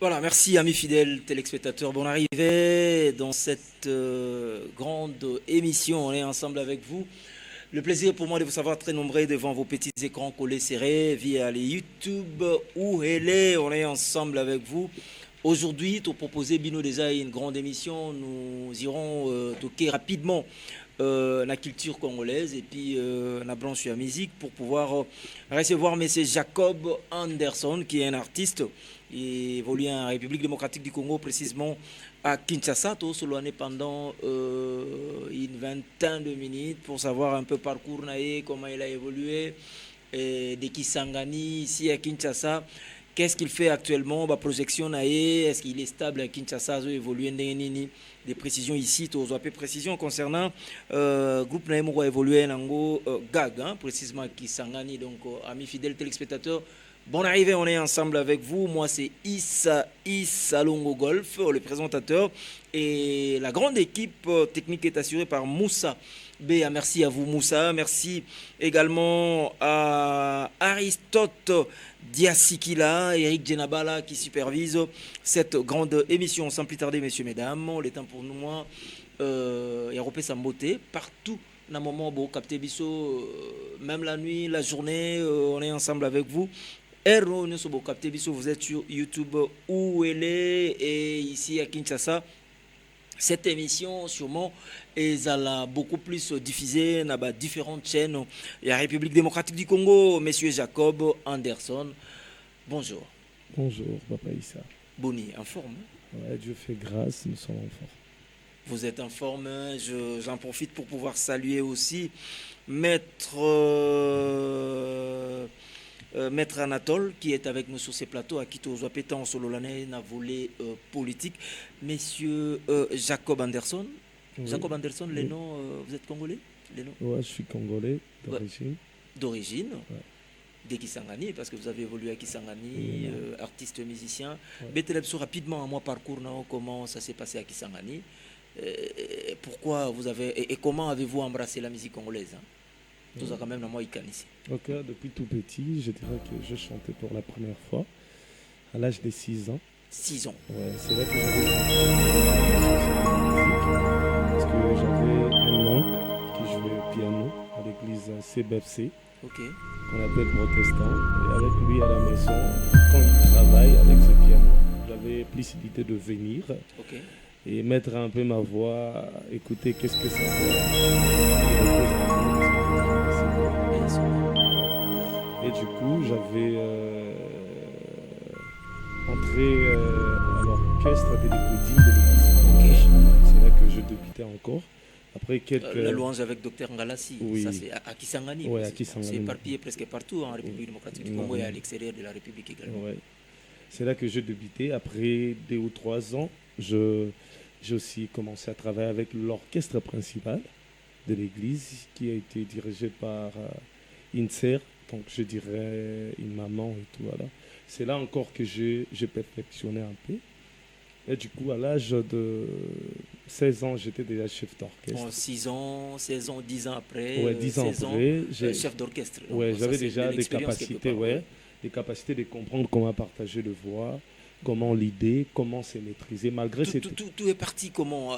Voilà, merci amis fidèles téléspectateurs. Bonne arrivée dans cette grande émission. On est ensemble avec vous. Le plaisir pour moi de vous savoir très nombreux devant vos petits écrans collés serrés via les YouTube ou Helé. On est ensemble avec vous. Aujourd'hui, pour proposer Bino déjà une grande émission, nous irons toquer rapidement la culture congolaise et puis la branche sur la musique pour pouvoir recevoir M. Jacob Anderson qui est un artiste et évolue en République démocratique du Congo, précisément à Kinshasa, tout solo pendant une vingtaine de minutes pour savoir un peu parcours naé, comment il a évolué, et de Kisangani ici à Kinshasa. Qu'est-ce qu'il fait actuellement? Bah, projection naé, est-ce qu'il est stable à Kinshasa? Évolué des précisions ici, tu as précision concernant groupe naé moko évolué nango GAG, hein, précisément à Kisangani. Donc amis fidèles téléspectateurs, bonne arrivée, on est ensemble avec vous. Moi, c'est Issa Longo Golf, le présentateur. Et la grande équipe technique est assurée par Moussa Béa. Merci à vous, Moussa. Merci également à Aristote Diasikila, Eric Djenabala qui supervise cette grande émission. Sans plus tarder, messieurs, mesdames, le temps pour nous, moi, Europé Samboté, partout. Dans moment bon, capter biso, même la nuit, la journée, on est ensemble avec vous. Vous êtes sur YouTube où elle est et ici à Kinshasa. Cette émission, sûrement, est beaucoup plus diffusée dans différentes chaînes. Il y a la République démocratique du Congo, Monsieur Jacob Anderson. Bonjour. Bonjour, Papa Issa. Boni, en forme? Ouais, Dieu fait grâce, nous sommes en forme. Vous êtes en forme, j'en profite pour pouvoir saluer aussi Maître Anatole qui est avec nous sur ces plateaux, à qui tu as pété en solo l'année, na volet politique. Monsieur Jacob Anderson. Oui. Jacob Anderson, les noms, vous êtes congolais? Les noms? Ouais, je suis congolais d'origine. Ouais. D'origine ouais. De Kisangani, parce que vous avez évolué à Kisangani, artiste, musicien. Ouais. Rapidement, à moi, parcours, comment ça s'est passé à Kisangani? Pourquoi vous avez et comment avez-vous embrassé la musique congolaise, hein? Tout ça quand même dans moi ici. Ok, depuis tout petit, je dirais que je chantais pour la première fois à l'âge de 6 ans. 6 ans. Ouais, c'est là que j'avais parce que j'avais un oncle qui jouait au piano à l'église CBFC, qu'on appelle protestant, et avec lui à la maison, quand il travaille avec ce piano, j'avais possibilité de venir. Et mettre un peu ma voix, écouter qu'est-ce que ça fait. Et du coup, j'avais entré à l'orchestre de l'école de l'église. C'est là que je débutais encore. Après quelques... La louange avec Dr Ngalassi, oui. Ça c'est à Kisangani. Ouais, à Kisangani. C'est éparpillé presque partout en République démocratique du Congo et à l'extérieur de la République également. Ouais. C'est là que je débutais. Après 2 ou 3 ans, j'ai aussi commencé à travailler avec l'orchestre principal de l'église qui a été dirigé par INSER, donc je dirais une maman et tout. Voilà. C'est là encore que j'ai perfectionné un peu. Et du coup, à l'âge de 16 ans, j'étais déjà chef d'orchestre. Bon, 6 ans, 16 ans, 10 ans après, ouais, 10 ans après, chef d'orchestre. Ouais, j'avais déjà des capacités, des capacités de comprendre comment partager le voix, comment l'idée, comment se maîtriser, malgré tout est parti comment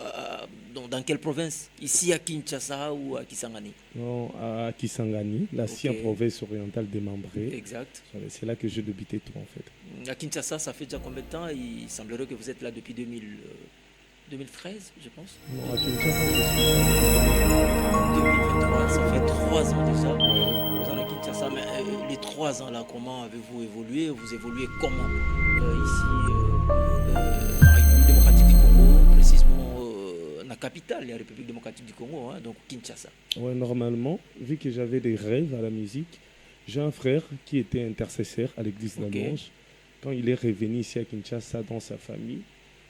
dans quelle province? Ici à Kinshasa ou à Kisangani? Non, à Kisangani, l'ancienne province orientale démembrée. Exact. C'est là que je débutais tout en fait. À Kinshasa, ça fait déjà combien de temps? Il semblerait que vous êtes là depuis 2013, je pense. Non, à Kinshasa, je suis 2023, ça fait 3 ans déjà. Vous êtes à Kinshasa, mais les 3 ans là, comment avez-vous évolué? Vous évoluez comment ici en République démocratique du Congo, précisément la capitale de la République démocratique du Congo, hein, donc Kinshasa. Ouais, normalement, vu que j'avais des rêves à la musique, j'ai un frère qui était intercesseur à l'église d'Alonge. Quand il est revenu ici à Kinshasa dans sa famille,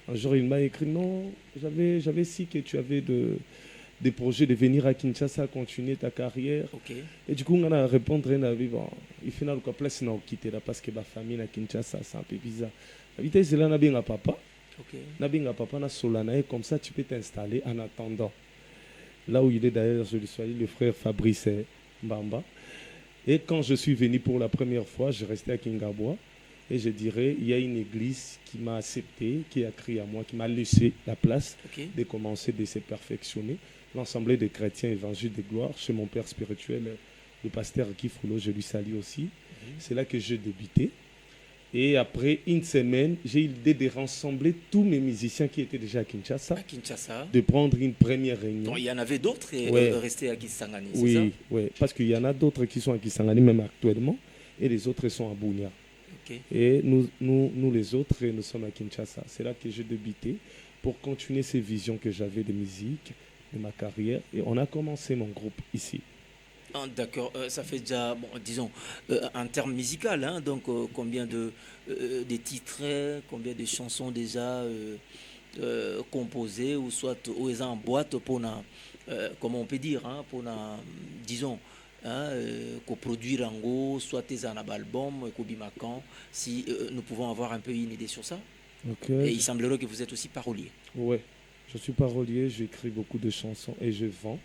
un jour il m'a écrit non, j'avais su que tu avais des projets de venir à Kinshasa, continuer ta carrière. Et du coup, on a répondu, bon, il fait une place à quitter là parce que ma famille à Kinshasa, c'est un peu bizarre. Habiter c'est là, on a bien un papa. Nabinga papa na solana, comme ça tu peux t'installer en attendant. Là où il est d'ailleurs, je le suis allé, le frère Fabrice Mbamba. Et quand je suis venu pour la première fois, je restais à Kingabois. Et je dirais, il y a une église qui m'a accepté, qui a crié à moi, qui m'a laissé la place de commencer, de se perfectionner. L'Assemblée des chrétiens évangile de gloire, chez mon père spirituel, le pasteur Guy Froulo, je lui salue aussi. C'est là que j'ai débuté. Et après une semaine, j'ai eu l'idée de rassembler tous mes musiciens qui étaient déjà à Kinshasa. De prendre une première réunion. Donc il y en avait d'autres restés à Kisangani, oui, c'est ça? Oui, parce qu'il y en a d'autres qui sont à Kisangani même actuellement, et les autres sont à Bunia. Et nous les autres, nous sommes à Kinshasa. C'est là que j'ai débuté pour continuer ces visions que j'avais de musique, de ma carrière. Et on a commencé mon groupe ici. Ah, d'accord, ça fait déjà, bon, disons, en termes musicaux, hein, donc combien de titres, combien de chansons déjà composées ou soit ou en boîte pour comment on peut dire, hein, pour disons, hein, coproduire en gros, soit tes en album, Kobimakan, si nous pouvons avoir un peu une idée sur ça. Et il semblerait que vous êtes aussi parolier. Oui, je suis parolier, j'écris beaucoup de chansons et je vends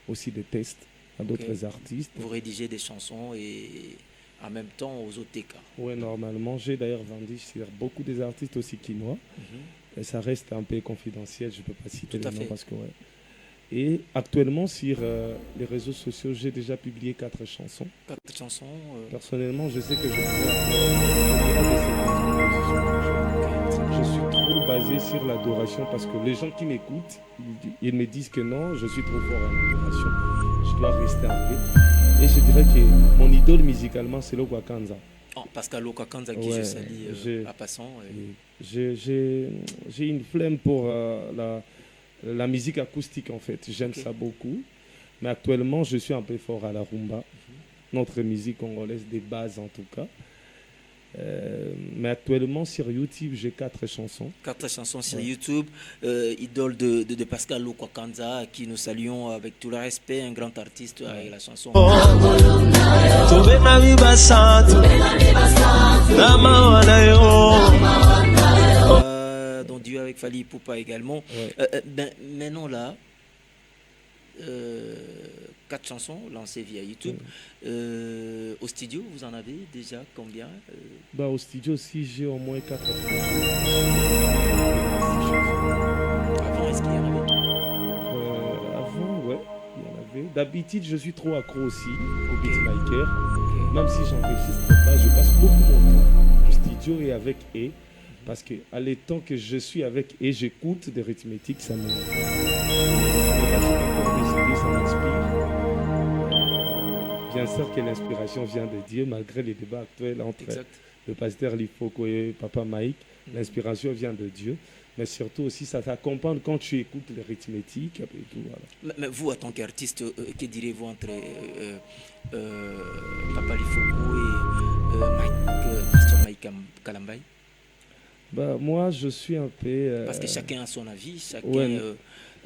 aussi des textes à d'autres artistes. Vous rédigez des chansons et en même temps aux OTK. Oui, normalement, j'ai d'ailleurs vendu sur beaucoup des artistes aussi quinois. Et ça reste un peu confidentiel, je ne peux pas citer les noms parce que Et actuellement, sur les réseaux sociaux, j'ai déjà publié 4 chansons. 4 chansons Personnellement, je sais que je suis trop basé sur l'adoration parce que les gens qui m'écoutent, ils me disent que non, je suis trop fort en adoration. Je dois rester en paix. Et je dirais que mon idole musicalement, c'est Lokwa Kanza. Oh, Pascal Lokwa Kanza qui je salue à passant. J'ai une flemme pour la musique acoustique en fait. J'aime ça beaucoup. Mais actuellement, je suis un peu fort à la rumba. Notre musique congolaise des bases en tout cas. Mais actuellement sur YouTube j'ai 4 chansons. 4 chansons sur YouTube, idole de Pascal Lokwa Kanza, à qui nous saluons avec tout le respect, un grand artiste avec la chanson. Donc Dieu avec Fali Poupa également. Maintenant là, 4 chansons lancées via YouTube. Au studio, vous en avez déjà combien Au studio aussi, j'ai au moins 4 chansons. Avant, est-ce qu'il y en avait Avant, ouais, il y en avait. D'habitude, je suis trop accro aussi au beatmaker. Même si j'enregistre pas, je passe beaucoup mon temps au studio et avec E. Parce qu'à l'étant que je suis avec E, j'écoute des rythmiques, ça m'inspire. Bien sûr que l'inspiration vient de Dieu, malgré les débats actuels entre le pasteur Lifoko et Papa Mike. L'inspiration vient de Dieu, mais surtout aussi ça t'accompagne quand tu écoutes les rythmiques. Et tout, voilà. Mais vous, en tant qu'artiste, que direz-vous entre Papa Lifoko et pasteur Mike Kalambay? Moi, je suis un peu... Parce que chacun a son avis, chacun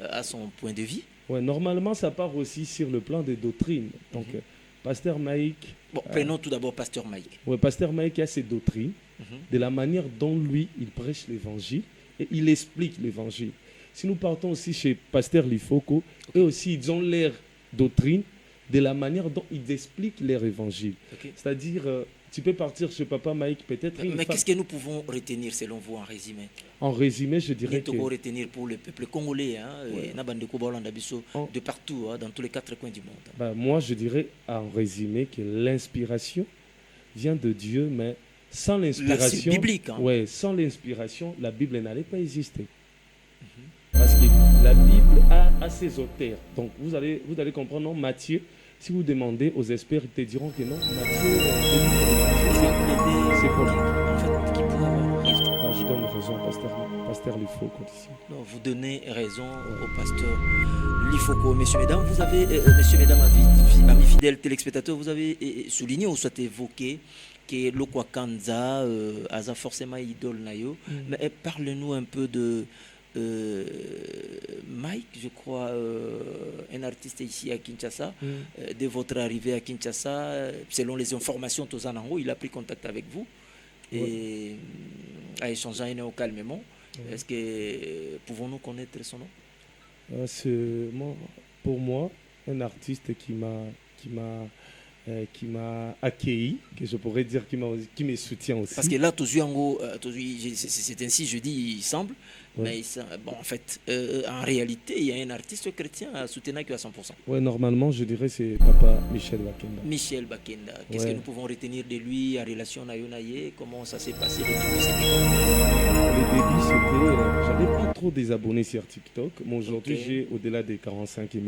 a son point de vue. Ouais, normalement, ça part aussi sur le plan des doctrines. Donc, Pasteur Mike... prenons tout d'abord Pasteur Mike. Ouais, Pasteur Mike a ses doctrines, de la manière dont lui, il prêche l'évangile et il explique l'évangile. Si nous partons aussi chez Pasteur Lifoko, eux aussi, ils ont leur doctrine de la manière dont ils expliquent leur évangile. C'est-à-dire... tu peux partir chez Papa Mike, peut-être... Mais qu'est-ce que nous pouvons retenir selon vous en résumé? En résumé, je dirais que... retenir pour le peuple congolais, de partout, dans tous les 4 coins du monde. Moi, je dirais en résumé que l'inspiration vient de Dieu, mais sans l'inspiration... biblique. Sans l'inspiration, la Bible n'allait pas exister. Parce que la Bible a ses auteurs. Donc, vous allez comprendre, non, Matthieu... Si vous demandez aux experts, ils te diront que non, Matthieu, c'est pour qui pourrait avoir raison. Je donne raison au pasteur Lifoko ici. Vous donnez raison au pasteur Lifoko. Messieurs, mesdames, vous avez, amis fidèles téléspectateurs, vous avez souligné ou soit évoqué que Lokwa Kanza a forcément idole nayo. Mais parlez-nous un peu de Mike, je crois, un artiste ici à Kinshasa, de votre arrivée à Kinshasa, selon les informations Tozanango, il a pris contact avec vous et a échangé calmement. Est-ce que pouvons-nous connaître son nom? C'est pour moi un artiste qui m'a qui m'a accueilli, que je pourrais dire qui me soutient aussi. Parce que là, c'est ainsi, je dis, il semble, mais bon, en fait, en réalité, il y a un artiste chrétien à soutenir à 100%. Oui, normalement, je dirais c'est Papa Michel Bakenda. Michel Bakenda, qu'est-ce que nous pouvons retenir de lui en relation à Yonaye? Comment ça s'est passé les débuts? Les débuts, c'était... j'avais pas trop des abonnés sur TikTok, mais aujourd'hui, j'ai au-delà des 45 000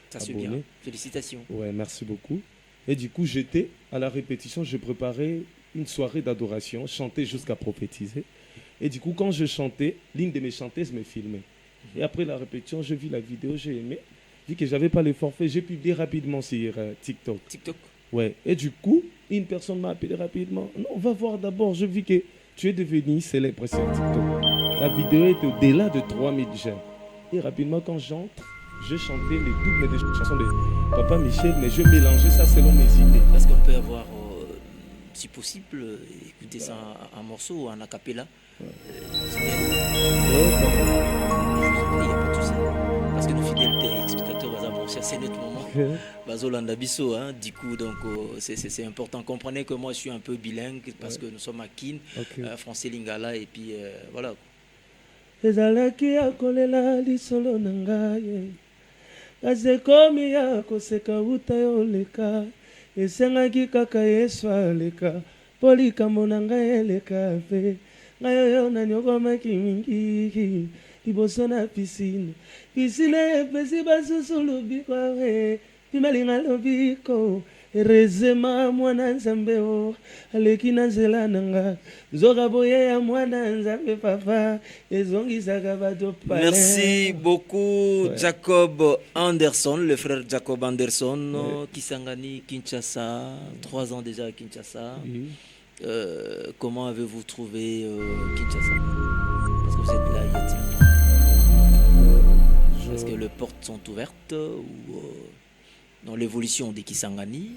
ça c'est abonnés. Bien, félicitations. Ouais, merci beaucoup. Et du coup, j'étais à la répétition, je préparais une soirée d'adoration, chanter jusqu'à prophétiser. Et du coup, quand je chantais, l'une de mes chanteuses me filmait. Et après la répétition, je vis la vidéo, j'ai aimé. Vu que j'avais pas les forfaits, j'ai publié rapidement sur TikTok. TikTok. Ouais. Et du coup, une personne m'a appelé rapidement. Non, on va voir d'abord. Je vis que tu es devenu célèbre sur TikTok. La vidéo est au-delà de 3000 j'aime. Et rapidement, quand j'entre, je chantais les doubles des chansons de Papa Michel, mais je mélangeais ça selon mes idées. Est-ce qu'on peut avoir, si possible, écouter ça en morceau ou en acapella? C'est bien. Je vous en prie, il n'y a pas de souci. Parce que nos fidèles téléspectateurs vont apprécier assez nettement. Bazolanda Bisso, hein, du coup, donc c'est important. Comprenez que moi je suis un peu bilingue parce que nous sommes à Kin, français lingala, et puis voilà. ezalaki akolela lisolo na ngai kasi ekomi ya koseka uta yo leka esengaki kaka yesu aleka mpo likambo na ngai eleka mpe ngai oyo nanyokomaki mingi liboso na pisine epesi basusu lobikwa we pimalinga lobiko erezema mwana nzambe o aleki na nzela na nga nzoka boye ya mwana nzambe papa ezongisaka bato pale. Merci beaucoup Jacob Anderson, le frère Jacob Anderson, Kisangani, Kinshasa, 3 ans déjà à Kinshasa. Comment avez-vous trouvé Kinshasa? Parce que vous êtes là, y a-t-il Est-ce que les portes sont ouvertes ou dans l'évolution des Kisangani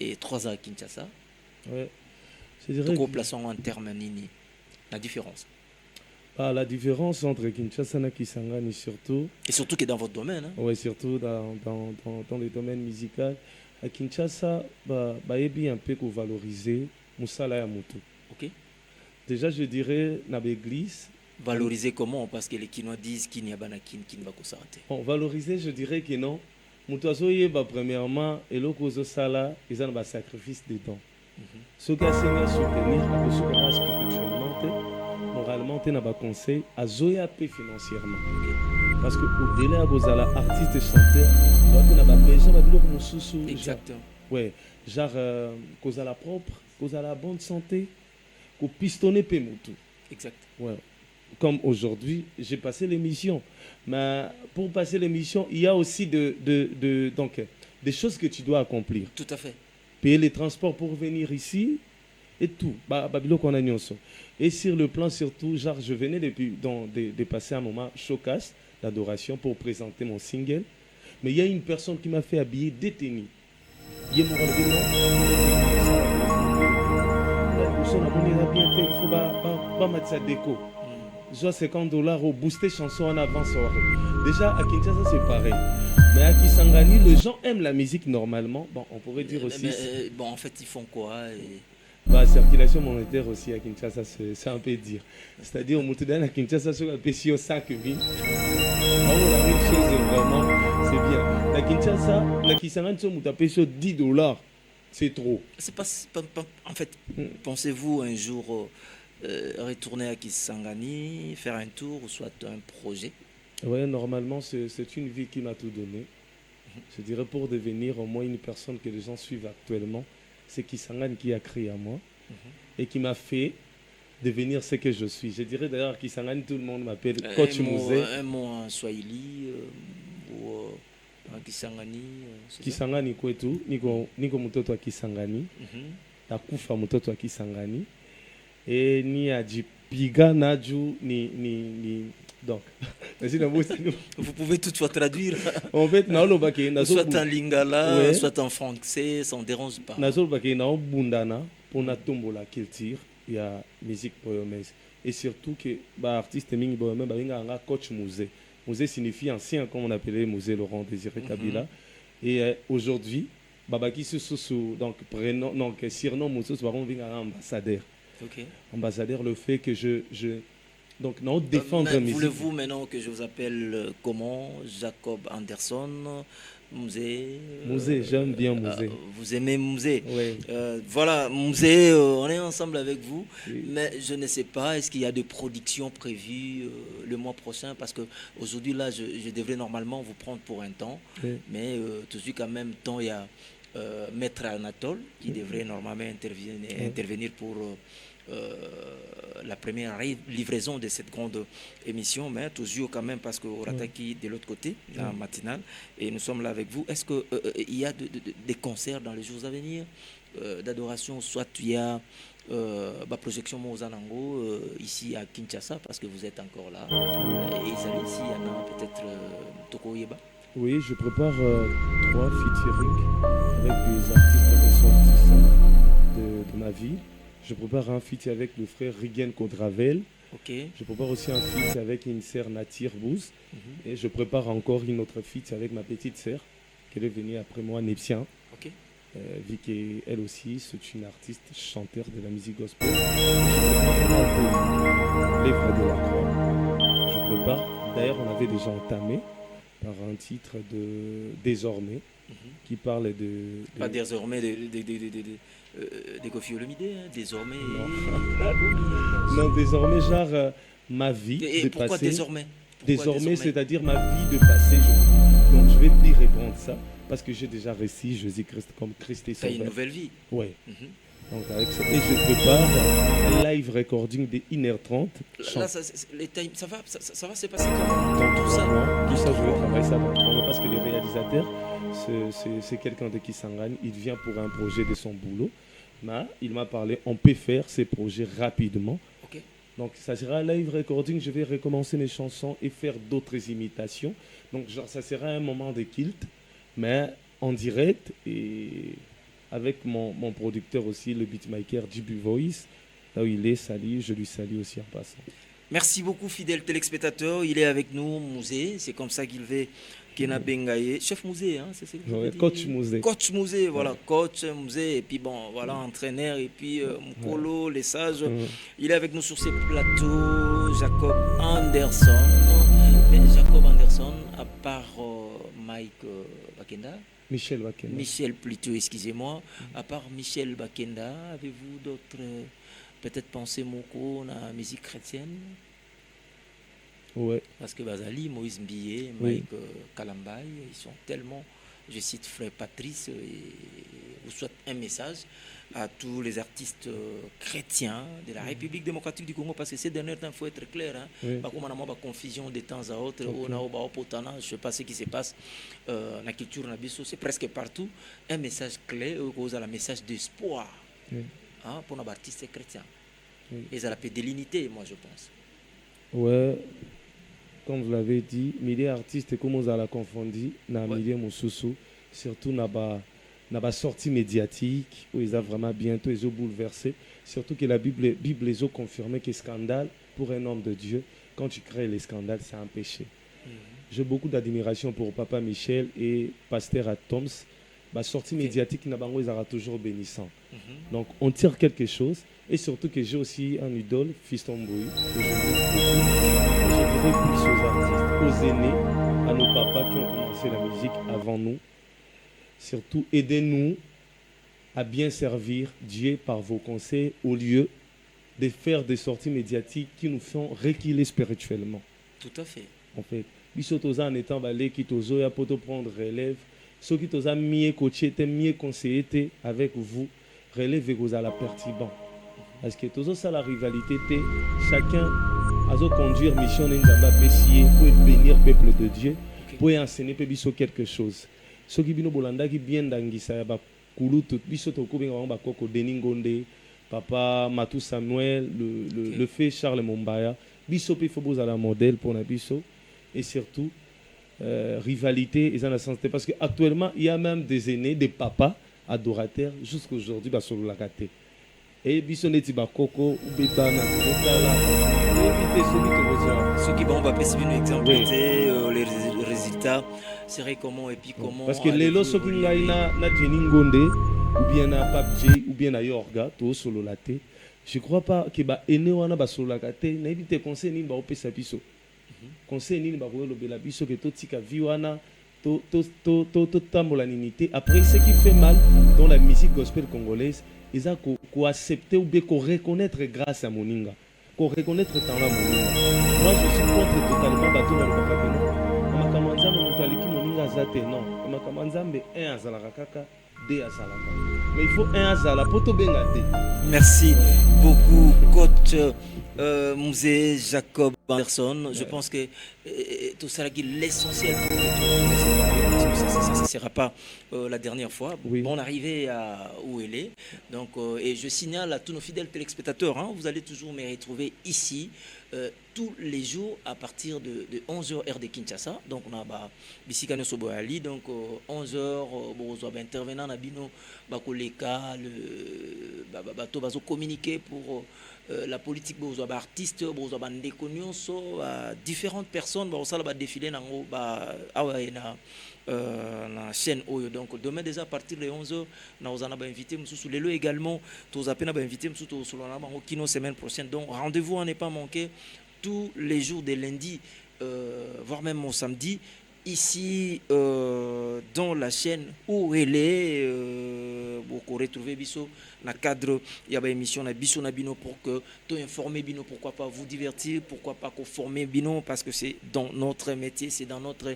et 3 ans à Kinshasa? Ouais. Donc, plaçons en termes nini la différence. La différence entre Kinshasa et Kisangani surtout. Et surtout que dans votre domaine. Hein? Oui, surtout dans le domaine musical. À Kinshasa, il y a un peu qu'on valoriser Moussala Yamutu. Ok. Déjà, je dirais, dans l'église. Valoriser comment? Parce que les Kinois disent qu'il n'y a pas de kin qui ne va pas s'arrêter. Bon, valoriser, je dirais que non. Premièrement, et l'autre sala, ils ont un sacrifice dedans. Ce qui a soutenir, spirituellement, moralement, il y a un conseil à Zoya financièrement. Parce qu'au-delà de l'artiste et chanteur, il y a besoin de exactement. Ouais, genre, cause à la propre, cause à la bonne santé, qu'on pistonne tout. Exact. Ouais. Comme aujourd'hui, j'ai passé l'émission. Mais pour passer l'émission, il y a aussi donc, des choses que tu dois accomplir. Tout à fait. Payer les transports pour venir ici et tout. Et sur le plan surtout, genre, je venais de passer un moment chocasse d'adoration pour présenter mon single. Mais il y a une personne qui m'a fait habiller détenu. Il faut mettre sa déco. Soit $50 au booster chanson en avant soirée. Déjà à Kinshasa c'est pareil. Mais à Kisangani, les gens aiment la musique normalement. Bon, on pourrait dire aussi. Bon, en fait, ils font quoi circulation monétaire aussi à Kinshasa, c'est un peu dire. C'est-à-dire, au Moutoudan à Kinshasa, sur la PCO 5 000. La même chose, vraiment, c'est bien. À Kinshasa, à Kisangani, sur la PCO $10. C'est trop. C'est pas, en fait, pensez-vous un jour retourner à Kisangani, faire un tour ou soit un projet? Oui, normalement, c'est une vie qui m'a tout donné. Je dirais pour devenir au moins une personne que les gens suivent actuellement, c'est Kisangani qui a créé à moi et qui m'a fait devenir ce que je suis. Je dirais d'ailleurs Kisangani, tout le monde m'appelle Coach Mouzé. Un mot en Swahili ou en Kisangani. Kisangani kwetu, niko mtoto wa Kisangani. Takufa mtoto wa Kisangani. Et ni ajipiga naju ni donc vous pouvez toutefois traduire en fait soit en lingala soit en français, ça ne dérange pas. Pour la culture il y a musique boyomaise et surtout que artiste mingi boyomé Coach Mouzé Musée signifie ancien, comme on appelait Musée Laurent Désiré Kabila. Et aujourd'hui, Babaki Soussou, donc prénom, donc surnom Moussous, on vient à ambassadeur. Ok. Ambassadeur, le fait que donc non, défendre la musique. Voulez-vous maintenant que je vous appelle comment? Jacob Anderson, Musée. Musée, j'aime bien Musée. Vous aimez Musée? Oui. Voilà, Musée, on est ensemble avec vous, Oui. mais je ne sais pas, est-ce qu'il y a des productions prévues le mois prochain? Parce qu'aujourd'hui, là, je devrais normalement vous prendre pour un temps, Oui. mais tout de suite, en même temps, il y a Maître Anatole qui devrait normalement intervenir pour la première livraison de cette grande émission, mais toujours quand même parce qu'on Rataki de l'autre côté, la matinale, et nous sommes là avec vous. Est-ce qu'il y a des concerts dans les jours à venir d'adoration, soit il y a la projection Mozanango ici à Kinshasa, parce que vous êtes encore là, et ils ici, il y en a peut-être Toko Yeba. Oui, je prépare 3 featuring avec des artistes ressortissants de ma vie. Je prépare un feat avec le frère Rigen Kodravel. Ok. Je prépare aussi un feat avec une sœur Natir Bouz. Et je prépare encore une autre feat avec ma petite sœur, qui est venue après moi, Nepsien. Ok. Vu qu'elle aussi, c'est une artiste chanteur de la musique gospel. Je prépare l'œuvre de la croix. Je prépare. D'ailleurs, on avait déjà entamé par un titre de Désormais, qui parle de... Pas désormais des Kofi Olomide, hein, désormais. Non, désormais, genre ma vie Et de pourquoi passé. désormais? Désormais, c'est-à-dire ma vie de passé. Donc, je vais te répondre ça, parce que j'ai déjà réussi Jésus-Christ comme Christ et T'as une Sauveur. nouvelle vie. Oui. Mhm. Donc, avec ça. Et je prépare un live recording de 1h30. Là, ça va se passer comment? Dans Tout 3 ça. mois. Tout ça, je vais Dans travailler ça dans 3 mois, parce que le réalisateur, c'est quelqu'un de Kisangani. Il vient pour un projet de son boulot. Mais il m'a parlé, on peut faire ces projets rapidement. Ok. Donc, ça sera un live recording. Je vais recommencer mes chansons et faire d'autres imitations. Donc, genre, ça sera un moment de kilt, mais en direct et avec mon producteur aussi, le beatmaker JB Voice. Là où il est, salut, je lui salue aussi en passant. Merci beaucoup, fidèles téléspectateurs. Il est avec nous, Musée. C'est comme ça qu'il va. Kena Bengaye, chef Musée, hein, c'est ça que vous Ouais, dites? coach Musée. Coach Musée, voilà, coach Musée, et puis bon, voilà, entraîneur, et puis Mukolo, les sages. Il est avec nous sur ces plateaux, Jacob Anderson. Mais Jacob Anderson, à part Mike Bakenda, Michel Bakenda. Michel plutôt, excusez-moi, à part Michel Bakenda, avez-vous d'autres, peut-être pensées Moko, la musique chrétienne? Ouais. Parce que Bazali, Moïse Mbillet, Oui. Mike Kalambay, ils sont tellement, je cite frère Patrice, et vous souhaite un message à tous les artistes chrétiens de la République démocratique du Congo, parce que ces derniers temps, il faut être clair, hein, Oui. pas comme on a pas confusion de temps à autre, Ok. on a au potana, je ne sais pas ce qui se passe dans la culture Nabiso, c'est presque partout, un message clair, un message d'espoir Oui. hein, pour nos artistes chrétiens. Oui. Et ça l'appelle de l'unité, moi je pense. Ouais. Comme vous l'avez dit, milieu artiste, comme vous allez confondre, dans le milieu Moussoussou, surtout dans la sortie médiatique, où ils ont vraiment bientôt ils ont bouleversé. Surtout que la Bible les a confirmé que scandale, pour un homme de Dieu, quand tu crées les scandales, c'est un péché. J'ai beaucoup d'admiration pour Papa Michel et Pasteur Atoms. La sortie médiatique, ils sera toujours bénissant. Donc, on tire quelque chose. Et surtout que j'ai aussi un idole, Fiston Boui, que je dis beaucoup. Je dirais plus aux artistes, aux aînés, à nos papas qui ont commencé la musique avant nous. Surtout, aidez-nous à bien servir Dieu par vos conseils au lieu de faire des sorties médiatiques qui nous font reculer spirituellement. Tout à fait. En fait, bisotoza en étant balé qui tozo ya poto prendre relève, ceux qui toza mieux coaché, mieux conseillé avec vous, relève vous à la pertinent. Parce que tozo ça la rivalité, chacun a conduire mission n'enzamba pessier pour bénir le peuple de Dieu, pour enseigner biso quelque chose. Ceux qui bino bolanda qui bien d'angisa ya ba kulu tout biso to ko benga ba koko Deningonde, papa Matou Samuel, le fait Charles Mombaya, biso pe faut besoin la modèle pour na biso et surtout rivalité et en sens parce que actuellement il y a même des aînés, des papas adorateurs jusqu'à aujourd'hui sur la raté. Et biso neti ba koko ou beta na totala éviter celui qui besoin ceux qui vont passer un exemple Oui. était Lita serait comment et puis comment. Parce que les lots qui na Jenny Ngonde ou bien na Pape J ou bien na Yorga to solo laté. Je crois pas que ba ene wana ba solo laté na éviter conseil ni ba opesa biso. Conseil ni ba ko lobela biso que to tika viwana to tambola ninité. Après ce qui fait mal dans la musique gospel congolaise, ils a ko accepter ou bien ko reconnaître grâce à Moninga. Ko reconnaître dans la Moninga. Moi je suis contre totalement bateau dans le bakabeno. Makamanza moto aliki Moninga zate non. Makamanza mbe 1 azalaka kaka 2 azalaka. Mais il faut 1 azala poto benga 2. Merci beaucoup, coach Musée Jacob Anderson. Je pense que tout ça est l'essentiel pour ça ne sera pas la dernière fois. Oui. Bon arrivée à où elle est. Donc, et je signale à tous nos fidèles téléspectateurs, hein, vous allez toujours me retrouver ici tous les jours à partir de 11h heure de Kinshasa. Donc on a Bisikane Soboali, donc 11h bon intervenant na bino bakoleka le bato bazo communiquer pour la politique bozo ba artiste bozo ba ndeko nyonso différentes personnes ba osala ba défilé nango ba na la chaîne Oyo. Donc demain déjà à partir de 11h na ozana ba invité mususu lelo également tous appena ba invité mususu solana bango kino semaine prochaine. Donc rendez-vous à ne pas manquer tous les jours de lundi voire même au samedi ici dans la chaîne où elle est pour retrouver Bisso na cadre il y a une émission na Bisso na Bino pour que tout informer Bino, pourquoi pas vous divertir, pourquoi pas qu'on former Bino, parce que c'est dans notre métier, c'est dans notre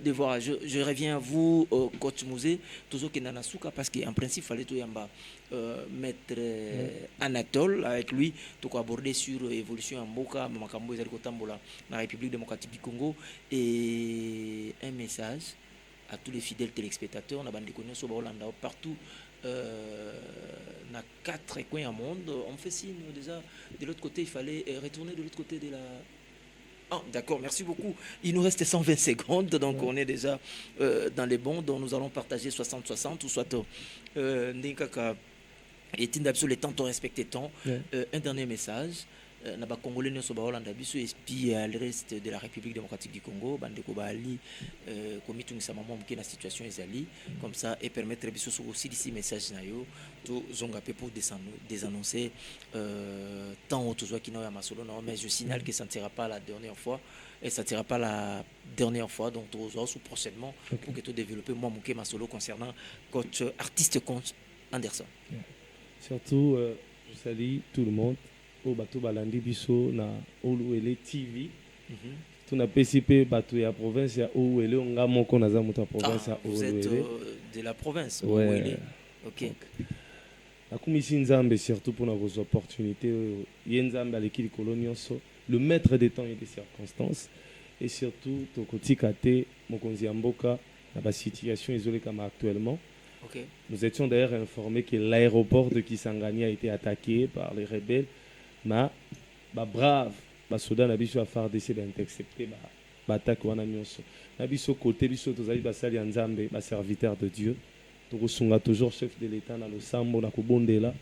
devoir. Je reviens à vous coach Musée toujours que Nanasuka, parce qu'en principe fallait tout yamba maître Anatole avec lui donc aborder sur l'évolution en Mboka makambo ezali kotambola na République démocratique du Congo, et un message à tous les fidèles téléspectateurs on a bandé connaître sur Hollande partout dans 4 coins au monde. On fait signe déjà de l'autre côté, il fallait retourner de l'autre côté de la... Ah, d'accord, merci beaucoup. Il nous reste 120 secondes, donc on est déjà dans les bons, dont nous allons partager 60-60 ou soit Ndinkaka et Tindabso, les temps, respecter temps. Un dernier message. Naba Congolais ne sont pas Hollande biso et puis le reste de la République démocratique du Congo bandeko bali komi tungisa maman mke na situation ezali comme ça et permettre biso aussi d'ici message na yo to zonga pe pour désannoncer tant autres joie qui n'a ya masolo non, mais je signale que ça ne sera pas la dernière fois et ça ne sera pas la dernière fois, donc tous sous prochainement pour que tu développes moi mke masolo concernant coach artiste coach Anderson. Surtout je salue tout le monde au bateau balandi biso na Oluele TV. Tout na PCP bateau ya province ya Oluele nga moko naza muta province ya Oluele. Vous êtes de la province Oluele. OK. La commission Nzambe surtout pour nos opportunités Yenzambe aleki likolo nyonso, le maître des temps et des circonstances, et surtout tokoti kate mokonzi ya mboka na ba situation isolée comme actuellement. Okay. Nous étions d'ailleurs informés que l'aéroport de Kisangani a été attaqué par les rebelles. Mais brave, soda na biso afar d'essayer d'intercepter attaque wana nyonso. Na biso côté biso tozali basali ya Nzambe, serviteur de Dieu. Tokosunga toujours chef de l'État na losambo na kobondela.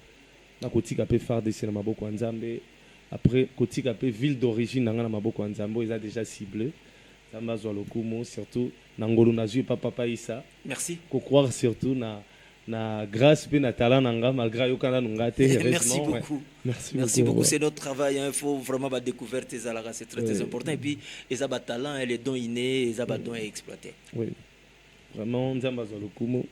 Na kotika pe far d'essayer na maboko ya Nzambe. Après kotika pe ville d'origine na maboko ya Nzambe, ils a déjà ciblé. Nzambe azwa lokumo surtout na ngolo na zui papa Issa. Merci. Ko croire surtout na grâce pe na talent nanga malgré yokana ngate. Merci beaucoup. Merci beaucoup. C'est notre travail. Il faut vraiment découvrir tes alara. C'est très important. Et puis, les abat talent, les dons innés, les abat dons exploités. Oui. Vraiment, Nzamba Zalokumo.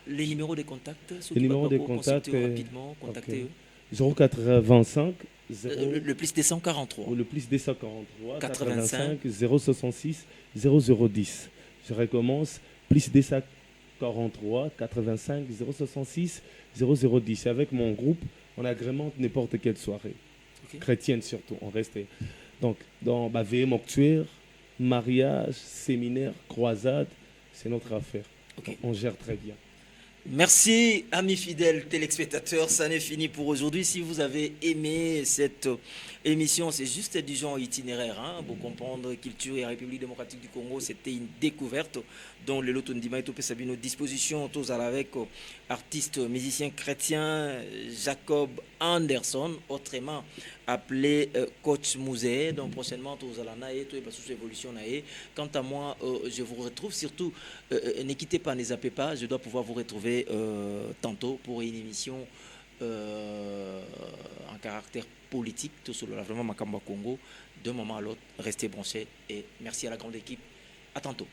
Les numéros de contact. Les numéros de contact. Rapidement, contactez eux. 085. Le plus 243. Ou le plus 243. 85. 066 0010. Je recommence. Plus 243 85 066 0010. Avec mon groupe, on agrémente n'importe quelle soirée. Okay. Chrétienne surtout. On reste donc dans veillée mortuaire, mariage, séminaire, croisade. C'est notre affaire. Okay. On gère très bien. Merci, amis fidèles téléspectateurs. Ça n'est fini pour aujourd'hui. Si vous avez aimé cette émission, c'est juste du genre itinéraire. Pour comprendre culture et République démocratique du Congo, c'était une découverte dont le Loto Ndima est à nos dispositions. Tous avec artiste, musicien chrétien, Jacob Anderson, autrement appelé Coach Mouzé. Donc prochainement, tous allez tout sous évolution. Quant à moi, je vous retrouve surtout. Ne quittez pas, ne zappez pas. Je dois pouvoir vous retrouver tantôt pour une émission en caractère politique, tout sur le lavement Makamba Congo. D'un moment à l'autre, restez branchés et merci à la grande équipe. À tantôt.